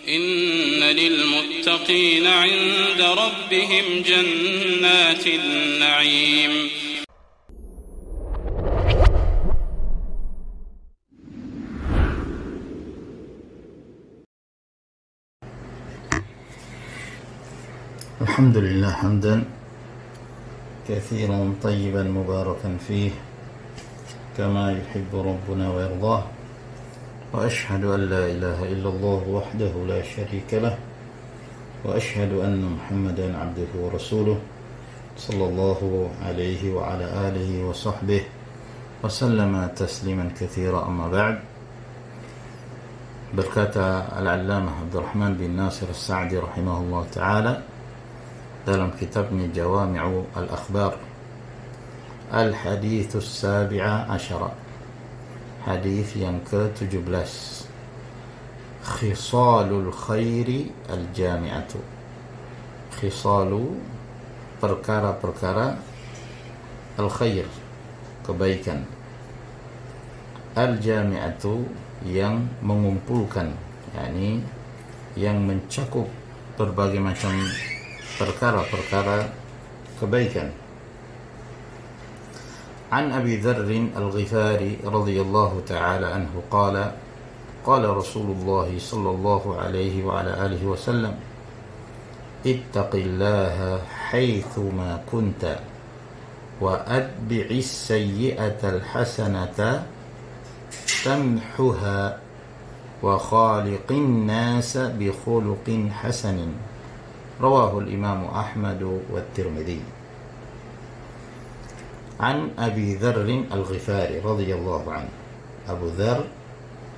إن للمتقين عند ربهم جنات النعيم. الحمد لله حمدا كثيرا طيبا مباركا فيه كما يحب ربنا ويرضاه، وأشهد أن لا إله إلا الله وحده لا شريك له، وأشهد أن محمدا عبده ورسوله صلى الله عليه وعلى آله وصحبه وسلم تسليما كثيرا. أما بعد. Berkata Al-Allamah Abdurrahman bin Nasir As-Sa'di rahimahullah ta'ala dalam kitabnya Jawami'u Al-Akhbar, Al-Hadithu As-Sabi'a Asyara, hadis yang ke-17, Khisalul Khairi Al-Jami'atu, khisalu, perkara-perkara, al-khair, kebaikan, al-jami'atu, yang mengumpulkan, yakni yang mencakup berbagai macam perkara-perkara kebaikan. An Abi Dzarr Al-Ghifari radhiyallahu ta'ala anhu qala qala Rasulullah sallallahu alaihi wa ala alihi wasallam ittaqillaha haitsu ma kunta wa atbi'is sayyi'ata al-hasanata tamhuha wa khaliqin nasa bi khuluqin hasanin. Rawahu al-Imam Ahmad wa Tirmidzi. An Abi Dzarr Al-Ghifari radhiyallahu anhu. Abu Dzarr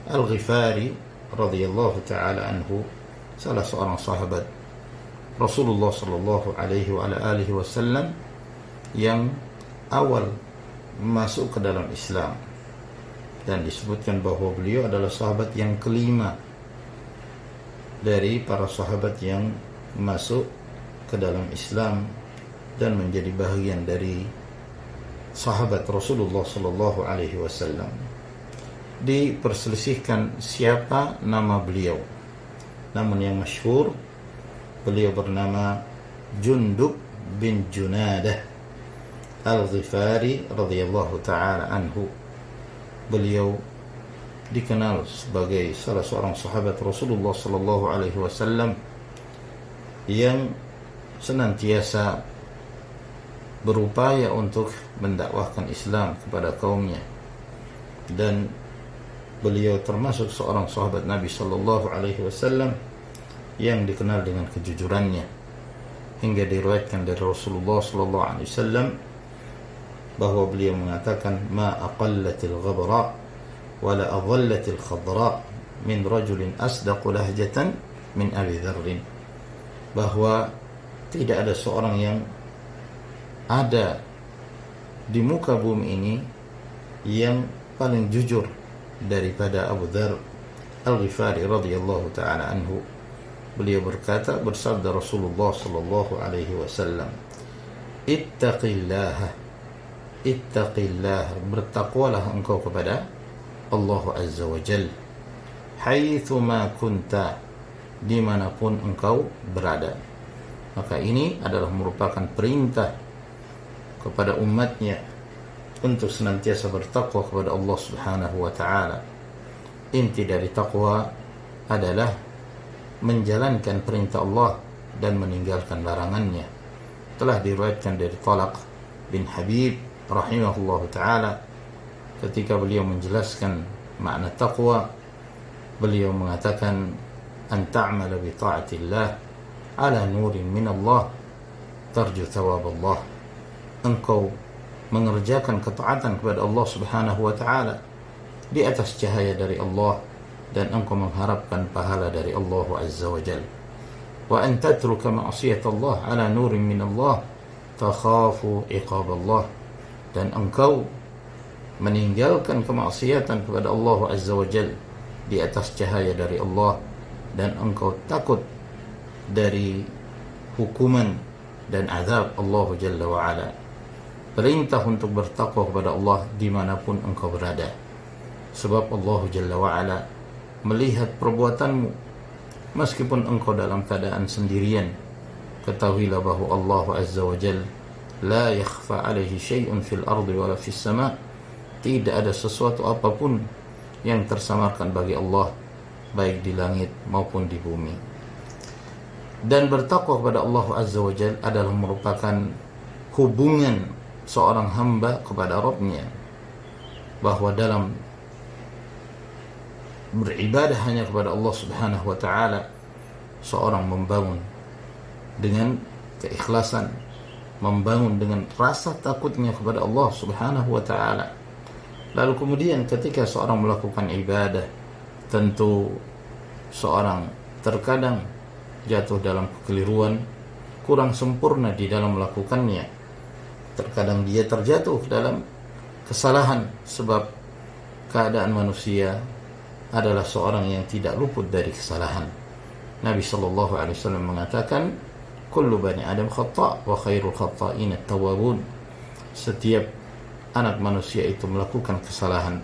Al-Ghifari radhiyallahu ta'ala anhu, salah seorang sahabat Rasulullah sallallahu alaihi wa ala alihi wasallam yang awal masuk ke dalam Islam, dan disebutkan bahwa beliau adalah sahabat yang kelima dari para sahabat yang masuk ke dalam Islam dan menjadi bahagian dari sahabat Rasulullah sallallahu alaihi wasallam. Diperselisihkan siapa nama beliau, namun yang masyhur beliau bernama Jundub bin Junadah Al-Ghifari radhiyallahu ta'ala anhu. Beliau dikenal sebagai salah seorang sahabat Rasulullah sallallahu alaihi wasallam yang senantiasa berupaya untuk mendakwahkan Islam kepada kaumnya, dan beliau termasuk seorang sahabat Nabi sallallahu alaihi wasallam yang dikenal dengan kejujurannya, hingga diriwayatkan dari Rasulullah sallallahu alaihi wasallam bahwa beliau mengatakan ma aqallatil ghabra wa la adhallatil khadra min rajulin asdaqu lahjatan min Abi Dzarr, bahwa tidak ada seorang yang ada di muka bumi ini yang paling jujur daripada Abu Dzarr Al-Ghifari radhiyallahu ta'ala anhu. Beliau berkata, bersabda Rasulullah sallallahu alaihi wasallam, ittaqillaha, ittaqillah, bertakwalah engkau kepada Allah azza wa jal, haitsu ma kunta, dimanapun engkau berada. Maka ini adalah merupakan perintah kepada umatnya untuk senantiasa bertakwa kepada Allah subhanahu wa ta'ala. Inti dari takwa adalah menjalankan perintah Allah dan meninggalkan larangannya. Telah diriwayatkan dari Talaq bin Habib rahimahullah ta'ala, ketika beliau menjelaskan makna taqwa, beliau mengatakan an ta'mala bi ta'atillah ala nurin min Allah tarju thawab Allah, engkau mengerjakan ketaatan kepada Allah subhanahu wa ta'ala di atas cahaya dari Allah, dan engkau mengharapkan pahala dari Allah azza wa jal. Wa an tatruka ma'asiyat Allah ala nurin min Allah takhafu iqab Allah, dan engkau meninggalkan kemaksiatan kepada Allah azza wa jal di atas cahaya dari Allah, dan engkau takut dari hukuman dan azab Allah jalla wa ala. Perintah untuk bertakwa kepada Allah dimanapun engkau berada, sebab Allah jalla wa ala melihat perbuatanmu meskipun engkau dalam keadaan sendirian, ketahuilah bahwa Allah Azza wa Jalla la yakhfa alaihi syai'un fil ardi wala fis sama'. Tidak ada sesuatu apapun yang tersamarkan bagi Allah, baik di langit maupun di bumi. Dan bertakwa kepada Allah Azza wa Jalla adalah merupakan hubungan seorang hamba kepada Rabb-Nya, bahwa dalam beribadah hanya kepada Allah Subhanahu wa taala, seorang membangun dengan keikhlasan, membangun dengan rasa takutnya kepada Allah Subhanahu wa taala. Lalu kemudian ketika seorang melakukan ibadah, tentu seorang terkadang jatuh dalam kekeliruan, kurang sempurna di dalam melakukannya. Terkadang dia terjatuh dalam kesalahan, sebab keadaan manusia adalah seorang yang tidak luput dari kesalahan. Nabi sallallahu alaihi wasallam mengatakan, kullu bani Adam khata' wa khairul khata'in at-tawwabun. Setiap anak manusia itu melakukan kesalahan,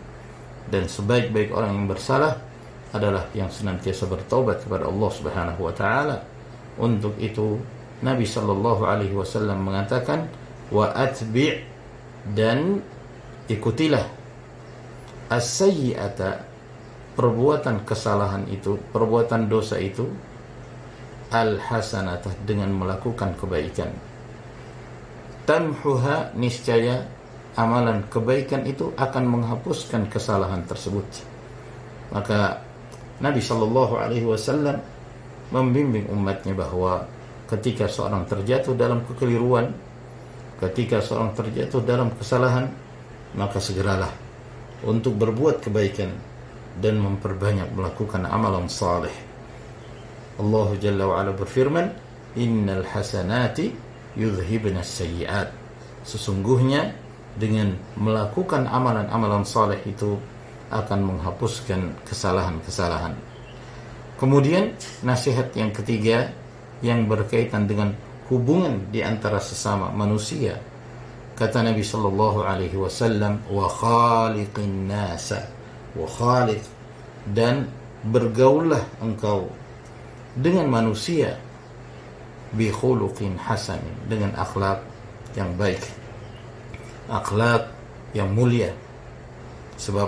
dan sebaik-baik orang yang bersalah adalah yang senantiasa bertaubat kepada Allah Subhanahu wa taala. Untuk itu Nabi sallallahu alaihi wasallam mengatakan, wa atbi', dan ikutilah as-sayyi'ata, perbuatan kesalahan itu, perbuatan dosa itu, al-hasanatah, dengan melakukan kebaikan. Tamhuha, niscaya amalan kebaikan itu akan menghapuskan kesalahan tersebut. Maka Nabi sallallahu alaihi wasallam membimbing umatnya bahwa ketika seorang terjatuh dalam kekeliruan, ketika seorang terjatuh dalam kesalahan, maka segeralah untuk berbuat kebaikan dan memperbanyak melakukan amalan saleh. Allah Jalla wa Ala berfirman, innal hasanati yudhhibna as-sayyi'at. Sesungguhnya dengan melakukan amalan-amalan saleh itu akan menghapuskan kesalahan-kesalahan. Kemudian nasihat yang ketiga yang berkaitan dengan hubungan di antara sesama manusia. Kata Nabi sallallahu alaihi wasallam, wa khaliqin nasa, wa khaliq, dan bergaullah engkau dengan manusia bi khuluqin hasan, dengan akhlak yang baik, akhlak yang mulia. Sebab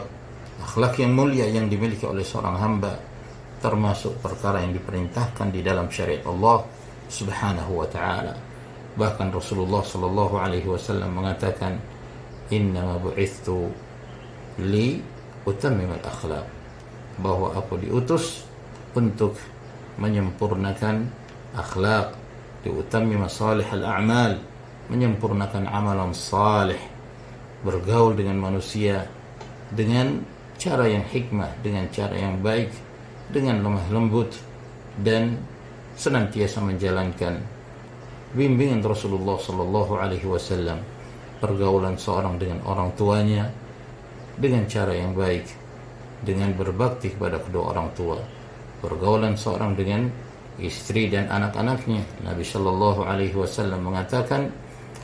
akhlak yang mulia yang dimiliki oleh seorang hamba termasuk perkara yang diperintahkan di dalam syariat Allah Subhanahu wa taala. Bahkan Rasulullah sallallahu alaihi wasallam mengatakan, innama bu'ithtu li utammim al-akhlaq, bahwa aku diutus untuk menyempurnakan akhlak, diutammim salih al-a'mal, menyempurnakan amalan salih, bergaul dengan manusia dengan cara yang hikmah, dengan cara yang baik, dengan lemah lembut, dan senantiasa menjalankan bimbingan Rasulullah sallallahu alaihi wasallam. Pergaulan seorang dengan orang tuanya dengan cara yang baik, dengan berbakti kepada kedua orang tua. Pergaulan seorang dengan istri dan anak-anaknya. Nabi sallallahu alaihi wasallam mengatakan,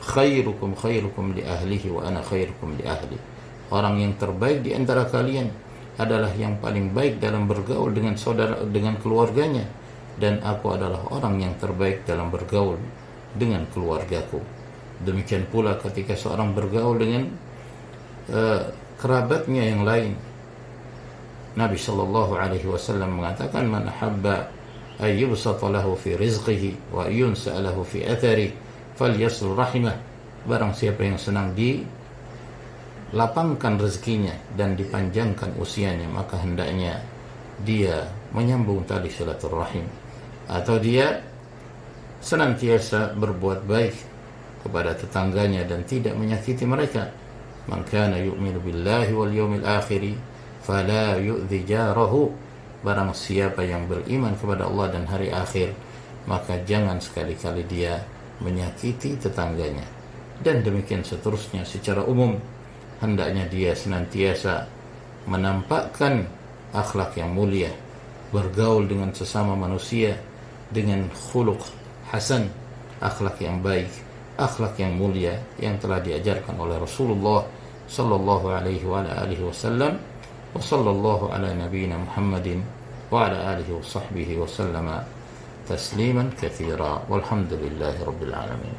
khairukum khairukum li ahlihi wa ana khairukum li ahli. Orang yang terbaik di antara kalian adalah yang paling baik dalam bergaul dengan saudara, dengan keluarganya, dan aku adalah orang yang terbaik dalam bergaul dengan keluargaku. Demikian pula ketika seorang bergaul dengan kerabatnya yang lain. Nabi sallallahu alaihi wasallam mengatakan, man ahabba ay yubsata lahu fi rizqihi wa yunsa lahu fi athari falyasil rahimah. Barang siapa yang senang dilapangkan rezekinya dan dipanjangkan usianya, maka hendaknya dia menyambung tali silaturahim, atau dia senantiasa berbuat baik kepada tetangganya dan tidak menyakiti mereka. Man kana yu'minu billahi wal yawmil akhir fala yu'dhi jarahu. Barang siapa yang beriman kepada Allah dan hari akhir, maka jangan sekali-kali dia menyakiti tetangganya. Dan demikian seterusnya. Secara umum hendaknya dia senantiasa menampakkan akhlak yang mulia, bergaul dengan sesama manusia dengan khuluq hasan, akhlak yang baik, akhlak yang mulia yang telah diajarkan oleh Rasulullah sallallahu alaihi wa alihi wasallam. Wa sallallahu ala nabiyyina Muhammadin وعلى آله وصحبه وسلم تسليما كثيرا والحمد لله رب العالمين.